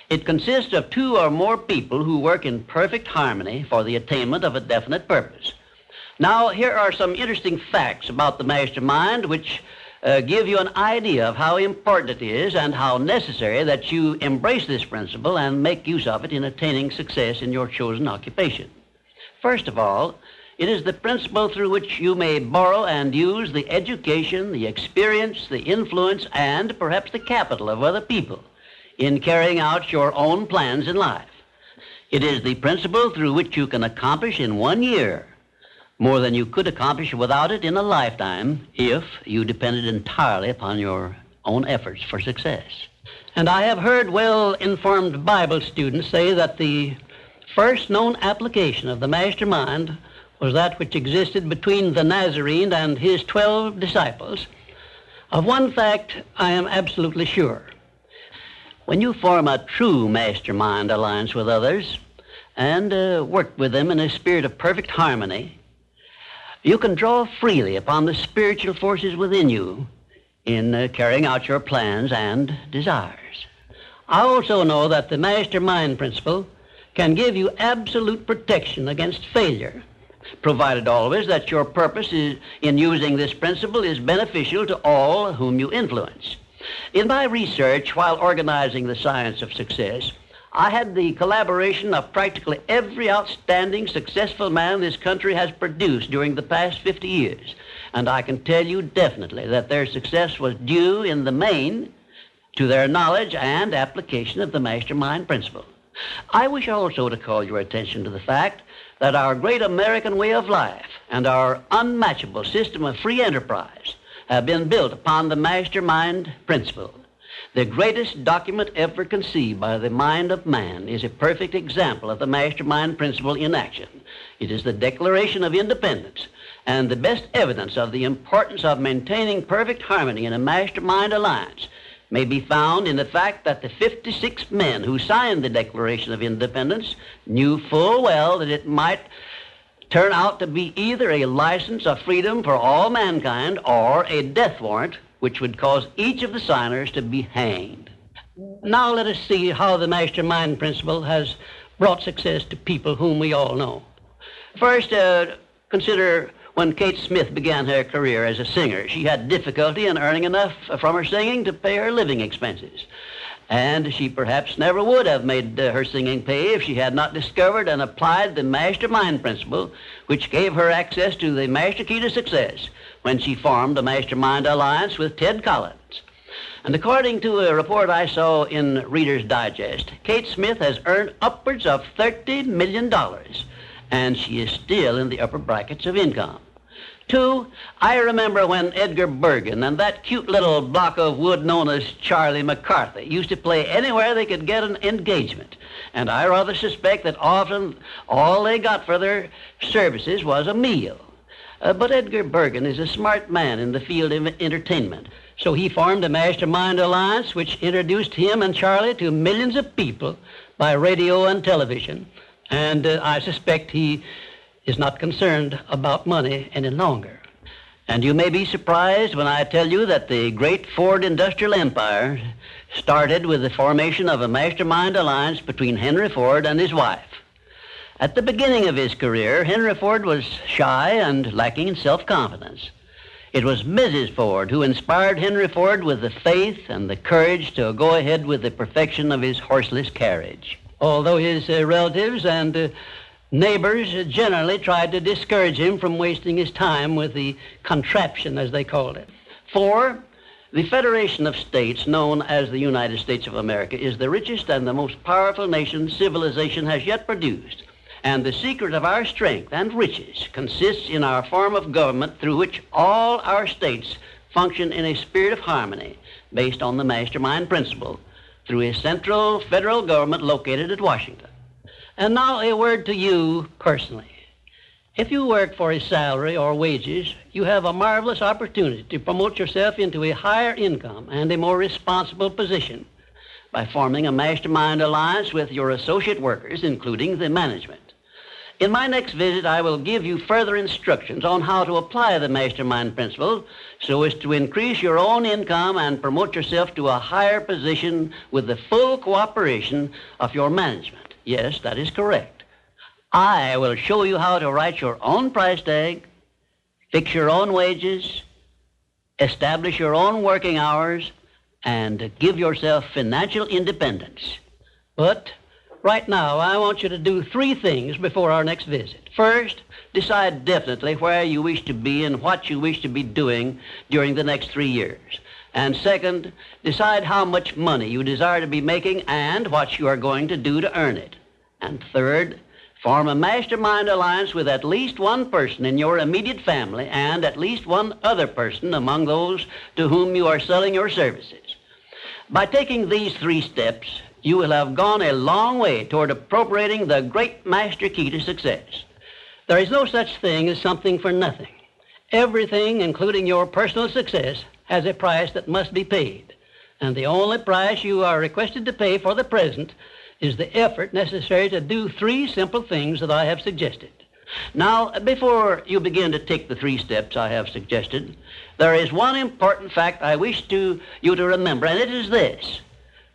It consists of two or more people who work in perfect harmony for the attainment of a definite purpose. Now, here are some interesting facts about the mastermind which give you an idea of how important it is and how necessary that you embrace this principle and make use of it in attaining success in your chosen occupation. First of all, it is the principle through which you may borrow and use the education, the experience, the influence, and perhaps the capital of other people in carrying out your own plans in life. It is the principle through which you can accomplish in 1 year more than you could accomplish without it in a lifetime if you depended entirely upon your own efforts for success. And I have heard well-informed Bible students say that the first known application of the mastermind was that which existed between the Nazarene and his 12 disciples. Of one fact, I am absolutely sure. When you form a true mastermind alliance with others and work with them in a spirit of perfect harmony, you can draw freely upon the spiritual forces within you in carrying out your plans and desires. I also know that the mastermind principle can give you absolute protection against failure, provided always that your purpose in using this principle is beneficial to all whom you influence. In my research while organizing the science of success, I had the collaboration of practically every outstanding, successful man this country has produced during the past 50 years. And I can tell you definitely that their success was due in the main to their knowledge and application of the mastermind principle. I wish also to call your attention to the fact that our great American way of life and our unmatchable system of free enterprise have been built upon the mastermind principle. The greatest document ever conceived by the mind of man is a perfect example of the mastermind principle in action. It is the Declaration of Independence, and the best evidence of the importance of maintaining perfect harmony in a mastermind alliance may be found in the fact that the 56 men who signed the Declaration of Independence knew full well that it might turn out to be either a license of freedom for all mankind or a death warrant which would cause each of the signers to be hanged. Now let us see how the mastermind principle has brought success to people whom we all know. First, consider when Kate Smith began her career as a singer. She had difficulty in earning enough from her singing to pay her living expenses. And she perhaps never would have made her singing pay if she had not discovered and applied the mastermind principle, which gave her access to the master key to success when she formed a mastermind alliance with Ted Collins. And according to a report I saw in Reader's Digest, Kate Smith has earned upwards of $30 million, and she is still in the upper brackets of income. 2, I remember when Edgar Bergen and that cute little block of wood known as Charlie McCarthy used to play anywhere they could get an engagement. And I rather suspect that often all they got for their services was a meal. But Edgar Bergen is a smart man in the field of entertainment. So he formed a mastermind alliance which introduced him and Charlie to millions of people by radio and television. And I suspect he is not concerned about money any longer. And you may be surprised when I tell you that the great Ford industrial empire started with the formation of a mastermind alliance between Henry Ford and his wife. At the beginning of his career, Henry Ford was shy and lacking in self-confidence. It was Mrs. Ford who inspired Henry Ford with the faith and the courage to go ahead with the perfection of his horseless carriage. Although his relatives and neighbors generally tried to discourage him from wasting his time with the contraption, as they called it. 4, the Federation of States, known as the United States of America, is the richest and the most powerful nation civilization has yet produced. And the secret of our strength and riches consists in our form of government through which all our states function in a spirit of harmony based on the mastermind principle through a central federal government located at Washington. And now a word to you personally. If you work for a salary or wages, you have a marvelous opportunity to promote yourself into a higher income and a more responsible position by forming a mastermind alliance with your associate workers, including the management. In my next visit, I will give you further instructions on how to apply the mastermind principle so as to increase your own income and promote yourself to a higher position with the full cooperation of your management. Yes, that is correct. I will show you how to write your own price tag, fix your own wages, establish your own working hours, and give yourself financial independence. But right now, I want you to do 3 things before our next visit. First, decide definitely where you wish to be and what you wish to be doing during the next 3 years. And second, decide how much money you desire to be making and what you are going to do to earn it. And third, form a mastermind alliance with at least one person in your immediate family and at least one other person among those to whom you are selling your services. By taking these 3 steps, you will have gone a long way toward appropriating the great master key to success. There is no such thing as something for nothing. Everything, including your personal success, has a price that must be paid. And the only price you are requested to pay for the present is the effort necessary to do 3 simple things that I have suggested. Now, before you begin to take the 3 steps I have suggested, there is one important fact I wish you to remember, and it is this.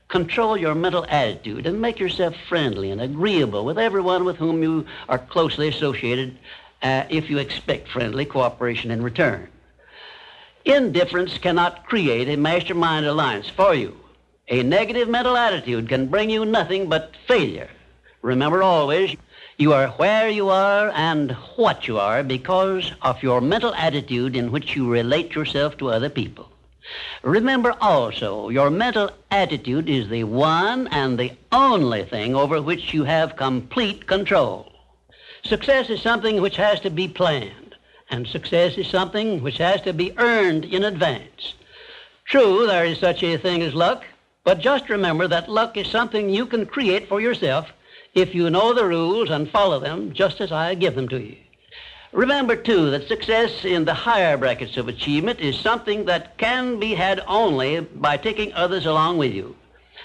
Control your mental attitude and make yourself friendly and agreeable with everyone with whom you are closely associated if you expect friendly cooperation in return. Indifference cannot create a mastermind alliance for you. A negative mental attitude can bring you nothing but failure. Remember always, you are where you are and what you are because of your mental attitude in which you relate yourself to other people. Remember also, your mental attitude is the one and the only thing over which you have complete control. Success is something which has to be planned, and success is something which has to be earned in advance. True, there is such a thing as luck, but just remember that luck is something you can create for yourself if you know the rules and follow them just as I give them to you. Remember, too, that success in the higher brackets of achievement is something that can be had only by taking others along with you.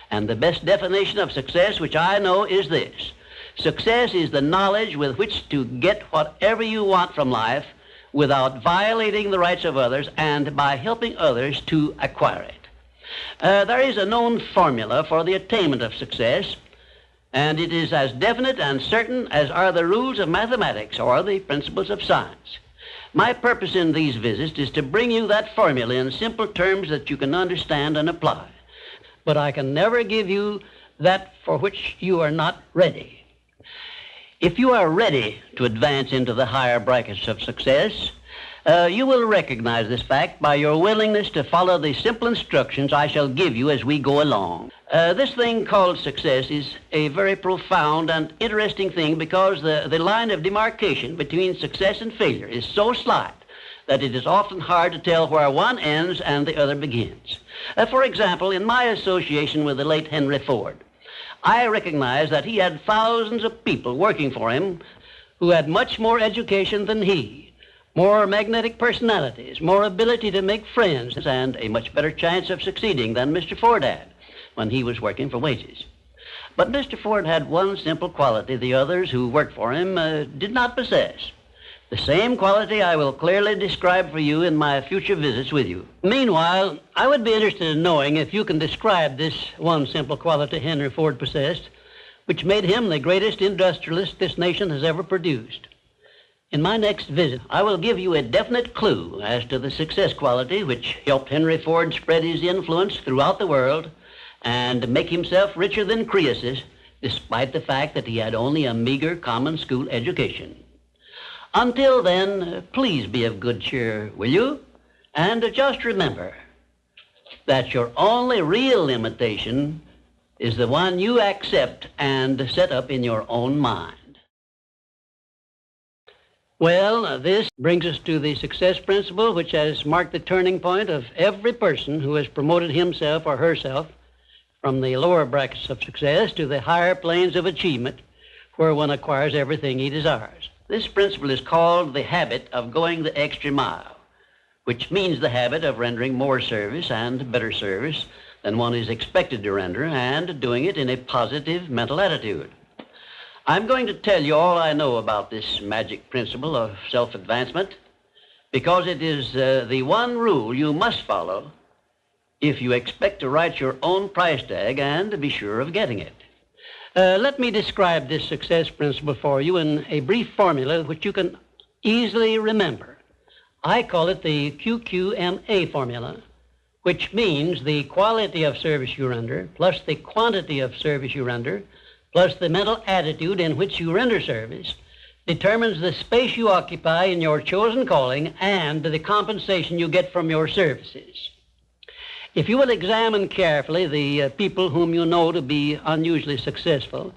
And the best definition of success, which I know, is this. Success is the knowledge with which to get whatever you want from life without violating the rights of others and by helping others to acquire it. There is a known formula for the attainment of success, and it is as definite and certain as are the rules of mathematics or the principles of science. My purpose in these visits is to bring you that formula in simple terms that you can understand and apply. But I can never give you that for which you are not ready. If you are ready to advance into the higher brackets of success, you will recognize this fact by your willingness to follow the simple instructions I shall give you as we go along. This thing called success is a very profound and interesting thing because the line of demarcation between success and failure is so slight that it is often hard to tell where one ends and the other begins. For example, in my association with the late Henry Ford, I recognized that he had thousands of people working for him who had much more education than he, more magnetic personalities, more ability to make friends, and a much better chance of succeeding than Mr. Ford had when he was working for wages. But Mr. Ford had one simple quality the others who worked for him did not possess. The same quality I will clearly describe for you in my future visits with you. Meanwhile, I would be interested in knowing if you can describe this one simple quality Henry Ford possessed, which made him the greatest industrialist this nation has ever produced. In my next visit, I will give you a definite clue as to the success quality which helped Henry Ford spread his influence throughout the world and make himself richer than Croesus, despite the fact that he had only a meager common school education. Until then, please be of good cheer, will you? And just remember that your only real limitation is the one you accept and set up in your own mind. Well, this brings us to the success principle, which has marked the turning point of every person who has promoted himself or herself from the lower brackets of success to the higher planes of achievement, where one acquires everything he desires. This principle is called the habit of going the extra mile, which means the habit of rendering more service and better service than one is expected to render and doing it in a positive mental attitude. I'm going to tell you all I know about this magic principle of self-advancement because it is the one rule you must follow if you expect to write your own price tag and to be sure of getting it. Let me describe this success principle for you in a brief formula which you can easily remember. I call it the QQMA formula, which means the quality of service you render plus the quantity of service you render plus the mental attitude in which you render service determines the space you occupy in your chosen calling and the compensation you get from your services. If you will examine carefully the people whom you know to be unusually successful,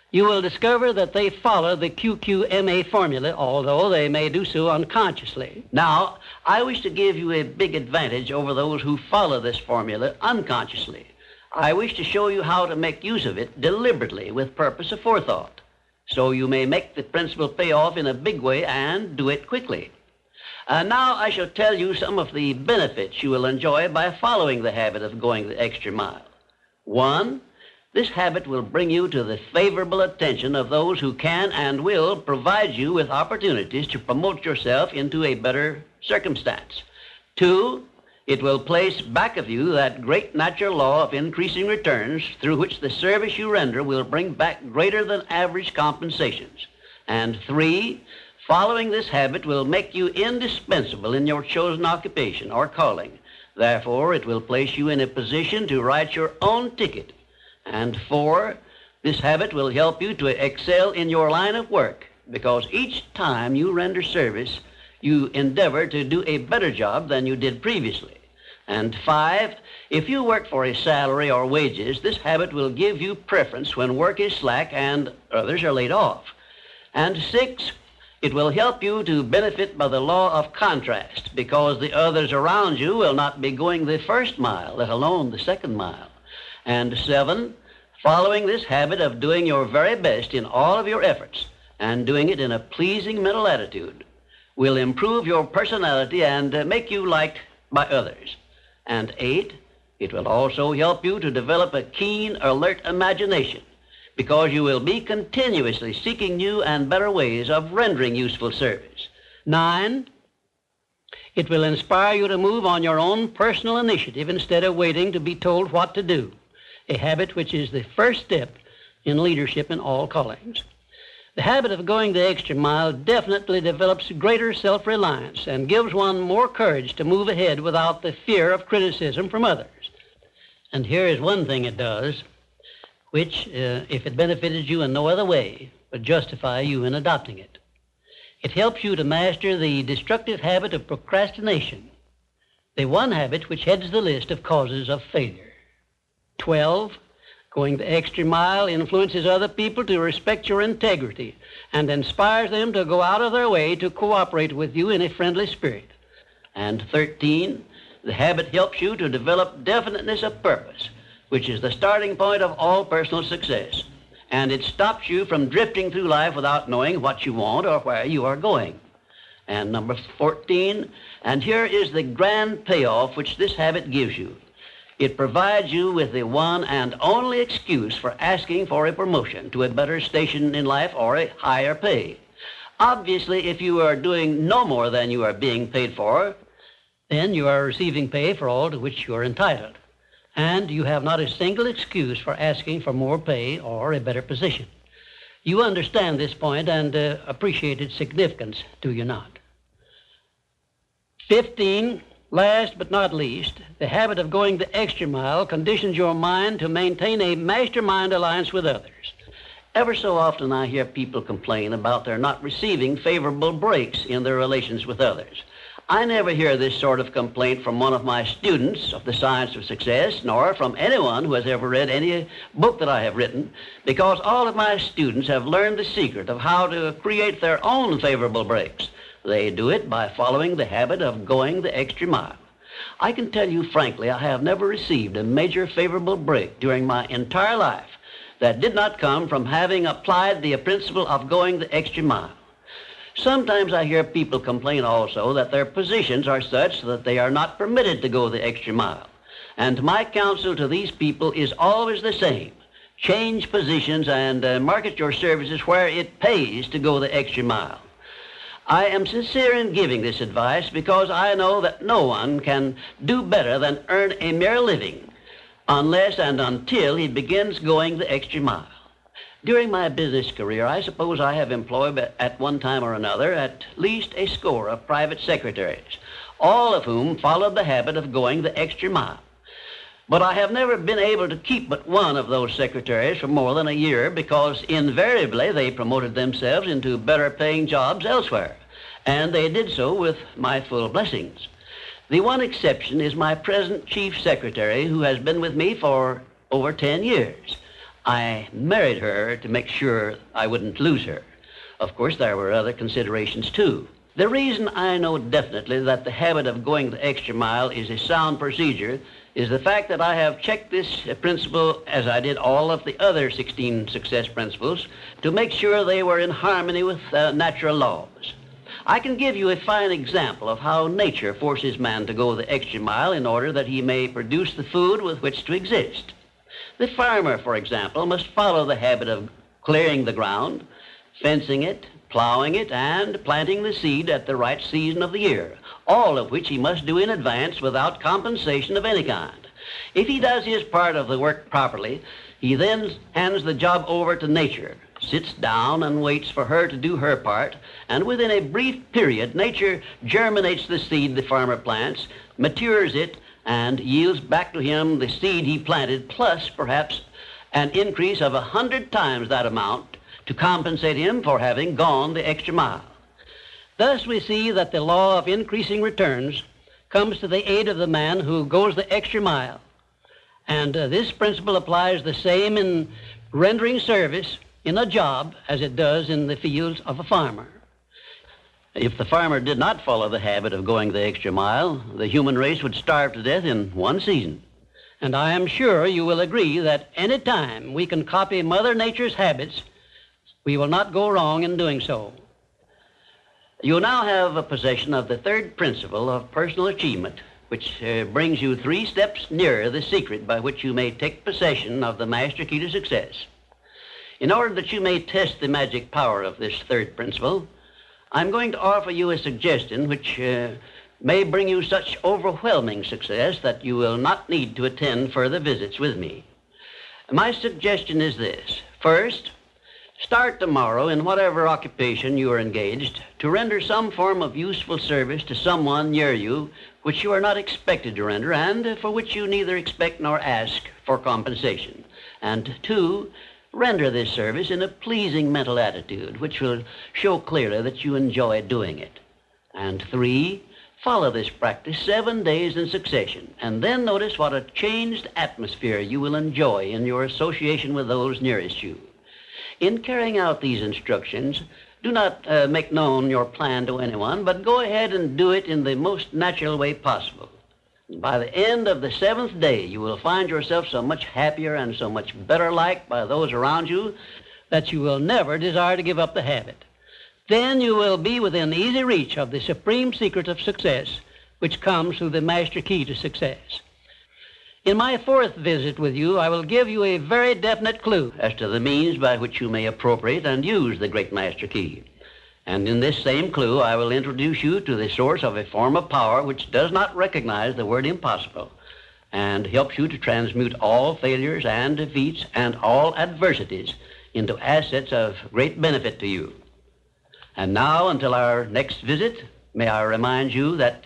you will discover that they follow the QQMA formula, although they may do so unconsciously. Now, I wish to give you a big advantage over those who follow this formula unconsciously. I wish to show you how to make use of it deliberately with purpose of forethought, so you may make the principle pay off in a big way and do it quickly. Now I shall tell you some of the benefits you will enjoy by following the habit of going the extra mile. 1, this habit will bring you to the favorable attention of those who can and will provide you with opportunities to promote yourself into a better circumstance. 2, it will place back of you that great natural law of increasing returns through which the service you render will bring back greater than average compensations. And 3, following this habit will make you indispensable in your chosen occupation or calling. Therefore, it will place you in a position to write your own ticket. And 4, this habit will help you to excel in your line of work because each time you render service, you endeavor to do a better job than you did previously. And 5, if you work for a salary or wages, this habit will give you preference when work is slack and others are laid off. And 6, it will help you to benefit by the law of contrast because the others around you will not be going the first mile, let alone the second mile. And 7, following this habit of doing your very best in all of your efforts and doing it in a pleasing mental attitude will improve your personality and make you liked by others. And 8, it will also help you to develop a keen, alert imagination because you will be continuously seeking new and better ways of rendering useful service. 9, it will inspire you to move on your own personal initiative instead of waiting to be told what to do, a habit which is the first step in leadership in all callings. The habit of going the extra mile definitely develops greater self-reliance and gives one more courage to move ahead without the fear of criticism from others. And here is one thing it does, which, if it benefited you in no other way, would justify you in adopting it. It helps you to master the destructive habit of procrastination, the one habit which heads the list of causes of failure. 12, going the extra mile influences other people to respect your integrity and inspires them to go out of their way to cooperate with you in a friendly spirit. And 13, the habit helps you to develop definiteness of purpose, which is the starting point of all personal success. And it stops you from drifting through life without knowing what you want or where you are going. And number 14, and here is the grand payoff which this habit gives you. It provides you with the one and only excuse for asking for a promotion to a better station in life or a higher pay. Obviously, if you are doing no more than you are being paid for, then you are receiving pay for all to which you are entitled. And you have not a single excuse for asking for more pay or a better position. You understand this point and appreciate its significance, do you not? 15, last but not least, the habit of going the extra mile conditions your mind to maintain a mastermind alliance with others. Ever so often I hear people complain about their not receiving favorable breaks in their relations with others. I never hear this sort of complaint from one of my students of the science of success, nor from anyone who has ever read any book that I have written, because all of my students have learned the secret of how to create their own favorable breaks. They do it by following the habit of going the extra mile. I can tell you frankly, I have never received a major favorable break during my entire life that did not come from having applied the principle of going the extra mile. Sometimes I hear people complain also that their positions are such that they are not permitted to go the extra mile. And my counsel to these people is always the same. change positions, and market your services where it pays to go the extra mile. I am sincere in giving this advice because I know that no one can do better than earn a mere living unless and until he begins going the extra mile. During my business career, I suppose I have employed at one time or another at least a score of private secretaries, all of whom followed the habit of going the extra mile. But I have never been able to keep but one of those secretaries for more than a year because invariably they promoted themselves into better paying jobs elsewhere, and they did so with my full blessings. The one exception is my present chief secretary, who has been with me for over 10 years. I married her to make sure I wouldn't lose her. Of course, there were other considerations too. The reason I know definitely that the habit of going the extra mile is a sound procedure is the fact that I have checked this principle, as I did all of the other 16 success principles, to make sure they were in harmony with natural laws. I can give you a fine example of how nature forces man to go the extra mile in order that he may produce the food with which to exist. The farmer, for example, must follow the habit of clearing the ground, fencing it, plowing it, and planting the seed at the right season of the year, all of which he must do in advance without compensation of any kind. If he does his part of the work properly, he then hands the job over to nature, sits down and waits for her to do her part, and within a brief period, nature germinates the seed the farmer plants, matures it, and yields back to him the seed he planted, plus perhaps an increase of 100 times that amount to compensate him for having gone the extra mile. Thus we see that the law of increasing returns comes to the aid of the man who goes the extra mile. And this principle applies the same in rendering service in a job as it does in the fields of a farmer. If the farmer did not follow the habit of going the extra mile, the human race would starve to death in one season. And I am sure you will agree that any time we can copy Mother Nature's habits, we will not go wrong in doing so. You now have a possession of the third principle of personal achievement, which brings you 3 steps nearer the secret by which you may take possession of the master key to success. In order that you may test the magic power of this third principle, I'm going to offer you a suggestion which may bring you such overwhelming success that you will not need to attend further visits with me. My suggestion is this. First, start tomorrow in whatever occupation you are engaged to render some form of useful service to someone near you which you are not expected to render and for which you neither expect nor ask for compensation. And 2, render this service in a pleasing mental attitude, which will show clearly that you enjoy doing it. And 3, follow this practice 7 days in succession, and then notice what a changed atmosphere you will enjoy in your association with those nearest you. In carrying out these instructions, do not make known your plan to anyone, but go ahead and do it in the most natural way possible. By the end of the 7th day, you will find yourself so much happier and so much better liked by those around you that you will never desire to give up the habit. Then you will be within easy reach of the supreme secret of success, which comes through the master key to success. In my 4th visit with you, I will give you a very definite clue as to the means by which you may appropriate and use the great master key. And in this same clue, I will introduce you to the source of a form of power which does not recognize the word impossible and helps you to transmute all failures and defeats and all adversities into assets of great benefit to you. And now, until our next visit, may I remind you that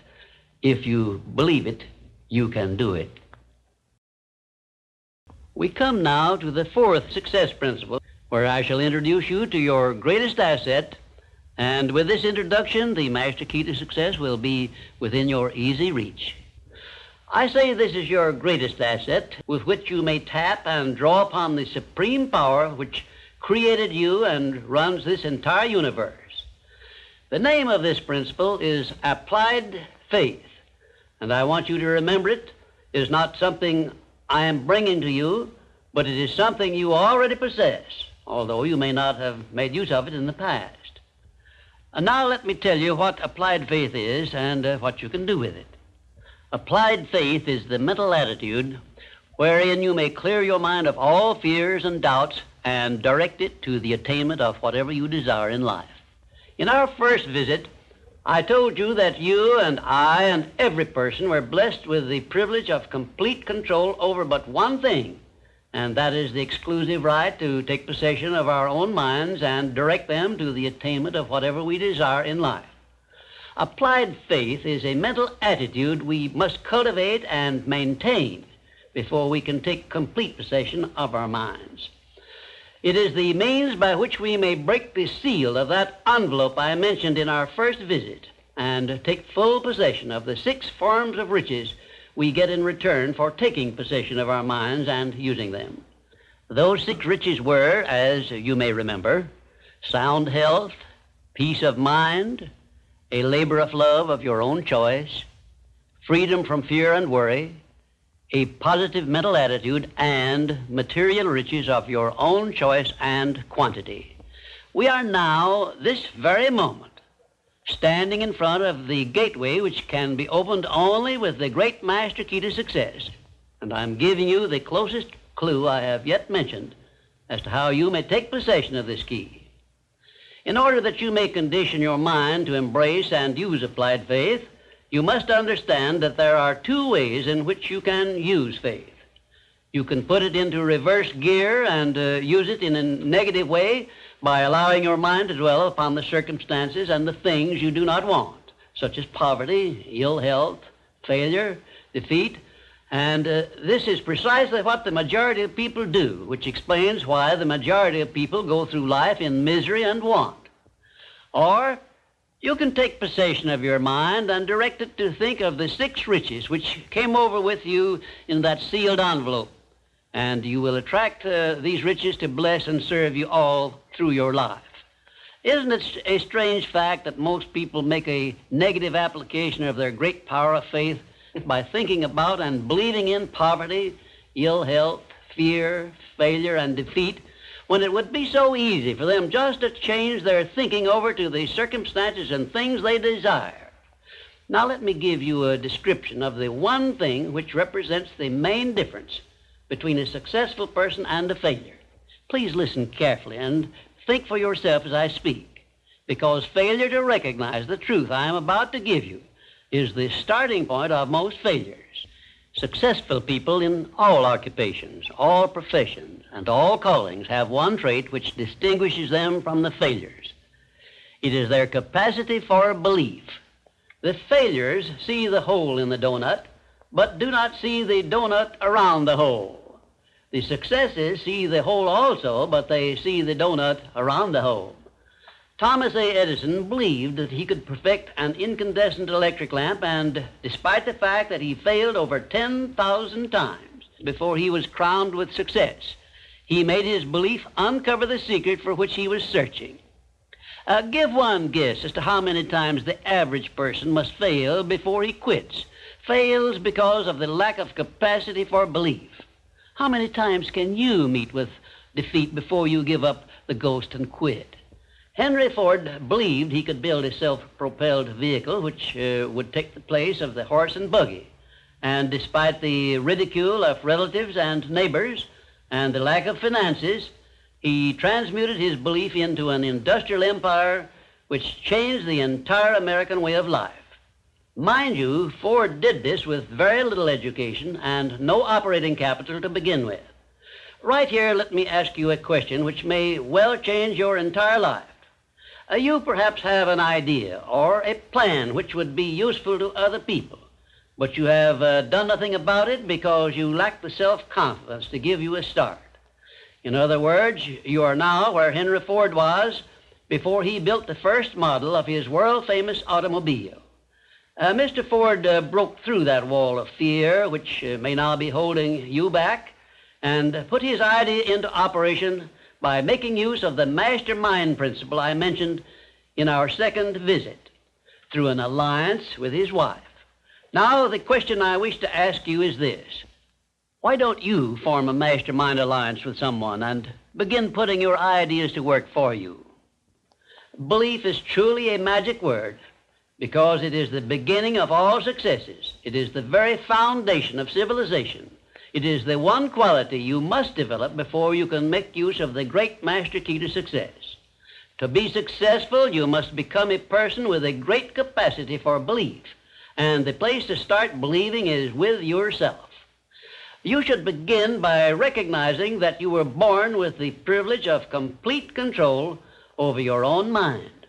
if you believe it, you can do it. We come now to the 4th success principle, where I shall introduce you to your greatest asset. And with this introduction, the master key to success will be within your easy reach. I say this is your greatest asset with which you may tap and draw upon the supreme power which created you and runs this entire universe. The name of this principle is applied faith. And I want you to remember it is not something I am bringing to you, but it is something you already possess, although you may not have made use of it in the past. And now let me tell you what applied faith is and what you can do with it. Applied faith is the mental attitude wherein you may clear your mind of all fears and doubts and direct it to the attainment of whatever you desire in life. In our first visit, I told you that you and I and every person were blessed with the privilege of complete control over but one thing, and that is the exclusive right to take possession of our own minds and direct them to the attainment of whatever we desire in life. Applied faith is a mental attitude we must cultivate and maintain before we can take complete possession of our minds. It is the means by which we may break the seal of that envelope I mentioned in our first visit and take full possession of the 6 forms of riches we get in return for taking possession of our minds and using them. Those 6 riches were, as you may remember, sound health, peace of mind, a labor of love of your own choice, freedom from fear and worry, a positive mental attitude, and material riches of your own choice and quantity. We are now, this very moment, standing in front of the gateway which can be opened only with the great master key to success. And I'm giving you the closest clue I have yet mentioned as to how you may take possession of this key. In order that you may condition your mind to embrace and use applied faith, you must understand that there are 2 ways in which you can use faith. You can put it into reverse gear and use it in a negative way by allowing your mind to dwell upon the circumstances and the things you do not want, such as poverty, ill health, failure, defeat. And this is precisely what the majority of people do, which explains why the majority of people go through life in misery and want. Or you can take possession of your mind and direct it to think of the 6 riches which came over with you in that sealed envelope, and you will attract these riches to bless and serve you all through your life. Isn't it a strange fact that most people make a negative application of their great power of faith by thinking about and believing in poverty, ill health, fear, failure, and defeat, when it would be so easy for them just to change their thinking over to the circumstances and things they desire? Now let me give you a description of the one thing which represents the main difference between a successful person and a failure. Please listen carefully and think for yourself as I speak, because failure to recognize the truth I am about to give you is the starting point of most failures. Successful people in all occupations, all professions, and all callings have one trait which distinguishes them from the failures. It is their capacity for belief. The failures see the hole in the donut, but do not see the donut around the hole. The successes see the hole also, but they see the donut around the hole. Thomas A. Edison believed that he could perfect an incandescent electric lamp, and despite the fact that he failed over 10,000 times before he was crowned with success, he made his belief uncover the secret for which he was searching. Give one guess as to how many times the average person must fail before he quits. Fails because of the lack of capacity for belief. How many times can you meet with defeat before you give up the ghost and quit? Henry Ford believed he could build a self-propelled vehicle which would take the place of the horse and buggy. And despite the ridicule of relatives and neighbors and the lack of finances, he transmuted his belief into an industrial empire which changed the entire American way of life. Mind you, Ford did this with very little education and no operating capital to begin with. Right here, let me ask you a question which may well change your entire life. You perhaps have an idea or a plan which would be useful to other people, but you have done nothing about it because you lack the self-confidence to give you a start. In other words, you are now where Henry Ford was before he built the first model of his world-famous automobile. Mr. Ford broke through that wall of fear which may now be holding you back and put his idea into operation by making use of the mastermind principle I mentioned in our second visit, through an alliance with his wife. Now, the question I wish to ask you is this. Why don't you form a mastermind alliance with someone and begin putting your ideas to work for you? Belief is truly a magic word because it is the beginning of all successes. It is the very foundation of civilization. It is the one quality you must develop before you can make use of the great master key to success. To be successful, you must become a person with a great capacity for belief, and the place to start believing is with yourself. You should begin by recognizing that you were born with the privilege of complete control over your own mind.